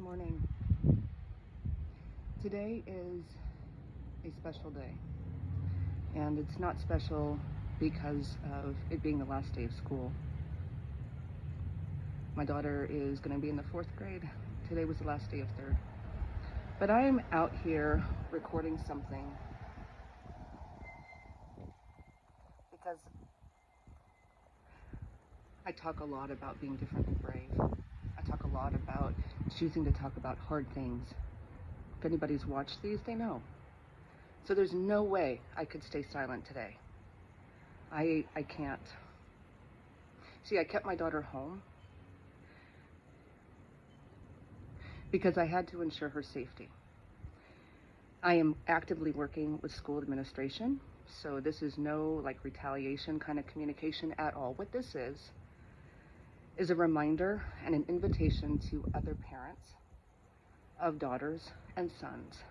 morning. Today is a special day, and it's not special because of it being the last day of school. My daughter is going to be in the 4th grade. Today was the last day of 3rd. But I'm out here recording something because I talk a lot about being different and brave. I talk a lot about choosing to talk about hard things. If anybody's watched these, they know. So there's no way I could stay silent today. I can't. See, I kept my daughter home because I had to ensure her safety. I am actively working with school administration, so this is no retaliation kind of communication at all. What this is a reminder and an invitation to other parents of daughters and sons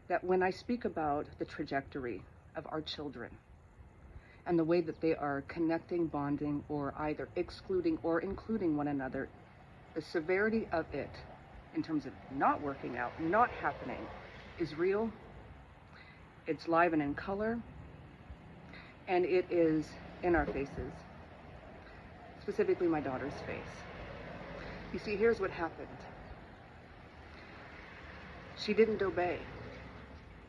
that when I speak about the trajectory of our children and the way that they are connecting, bonding, or either excluding or including one another, the severity of it in terms of not working out, not happening, is real. It's live and in color, and it is in our faces, specifically my daughter's face. You see, here's what happened. She didn't obey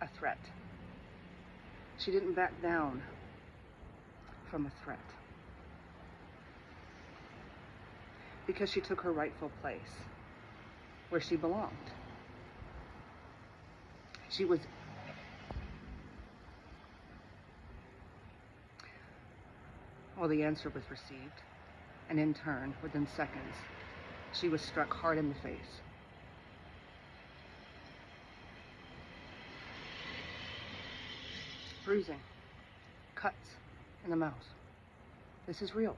a threat. She didn't back down from a threat because she took her rightful place where she belonged. The answer was received, and in turn, within seconds, she was struck hard in the face. Bruising, cuts in the mouth. This is real.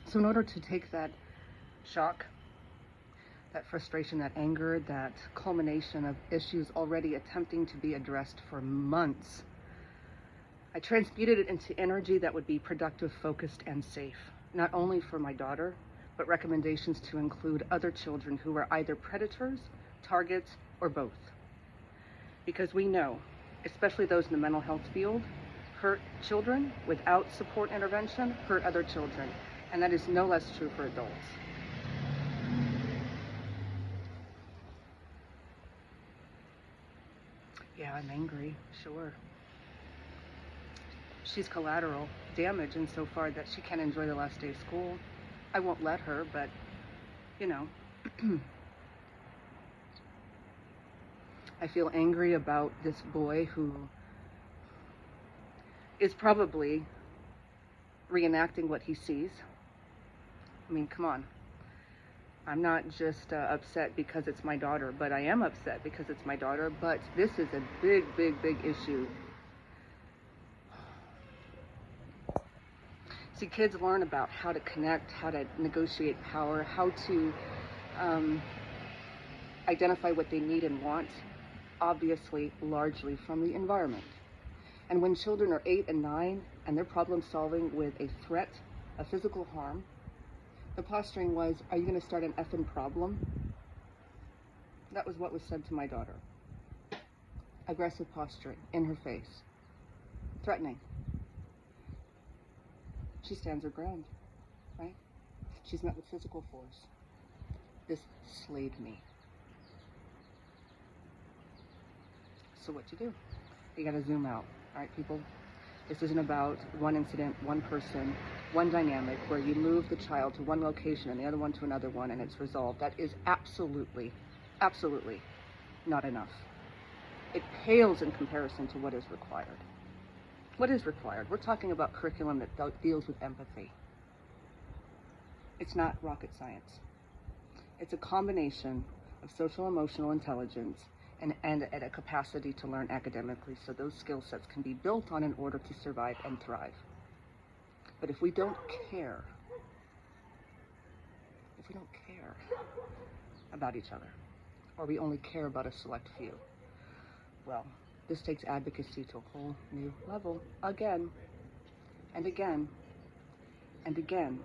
So in order to take that shock, that frustration, that anger, that culmination of issues already attempting to be addressed for months, I transmuted it into energy that would be productive, focused, and safe, not only for my daughter, but recommendations to include other children who are either predators, targets, or both. Because we know, especially those in the mental health field, hurt children without support intervention hurt other children, and that is no less true for adults. Yeah, I'm angry, sure. She's collateral damage insofar that she can't enjoy the last day of school. I won't let her, but, I feel angry about this boy who is probably reenacting what he sees. I mean, come on. I'm not just upset because it's my daughter, but I am upset because it's my daughter. But this is a big, big, big issue. See, kids learn about how to connect, how to negotiate power, how to identify what they need and want, obviously, largely from the environment. And when children are 8 and 9 and they're problem solving with a threat of physical harm, the posturing was, are you going to start an effing problem? That was what was said to my daughter. Aggressive posturing in her face. Threatening. She stands her ground, right? She's met with physical force. This slayed me. So what you do? You gotta zoom out, all right, people? This isn't about one incident, one person, one dynamic where you move the child to one location and the other one to another one and it's resolved. That is absolutely, absolutely not enough. It pales in comparison to what is required. What is required? We're talking about curriculum that deals with empathy. It's not rocket science. It's a combination of social emotional intelligence and a capacity to learn academically, so those skill sets can be built on in order to survive and thrive. But if we don't care about each other, or we only care about a select few, well, this takes advocacy to a whole new level again and again and again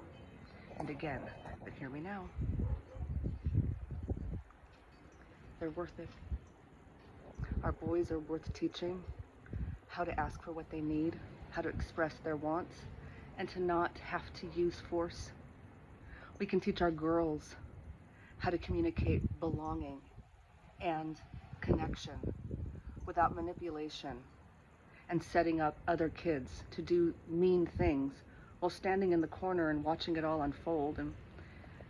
and again. But hear me now. They're worth it. Our boys are worth teaching how to ask for what they need, how to express their wants, and to not have to use force. We can teach our girls how to communicate belonging and connection without manipulation and setting up other kids to do mean things while standing in the corner and watching it all unfold and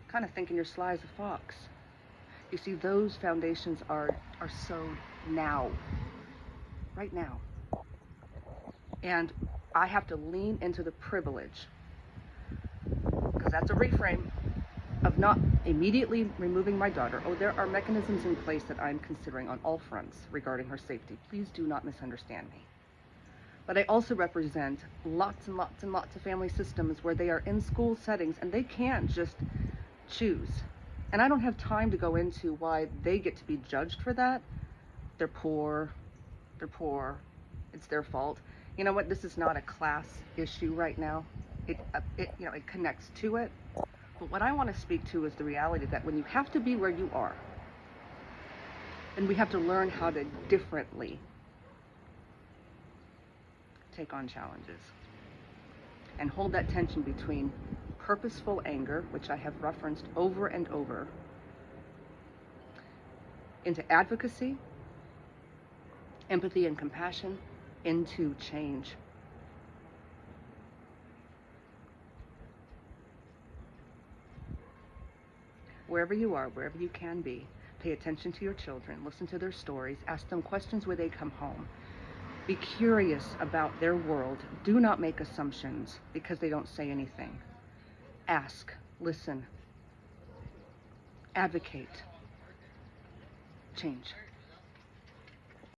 kind of thinking you're sly as a fox. You see, those foundations are sowed now, right now. And I have to lean into the privilege, because that's a reframe, of not immediately removing my daughter. Oh, there are mechanisms in place that I'm considering on all fronts regarding her safety. Please do not misunderstand me. But I also represent lots and lots and lots of family systems where they are in school settings and they can't just choose. And I don't have time to go into why they get to be judged for that. They're poor. It's their fault. You know what? This is not a class issue right now. It connects to it. But what I want to speak to is the reality that when you have to be where you are, then we have to learn how to differently take on challenges and hold that tension between purposeful anger, which I have referenced over and over, into advocacy, empathy and compassion, into change. Wherever you are, wherever you can be, pay attention to your children, listen to their stories, ask them questions where they come home. Be curious about their world. Do not make assumptions because they don't say anything. Ask, listen, advocate, change.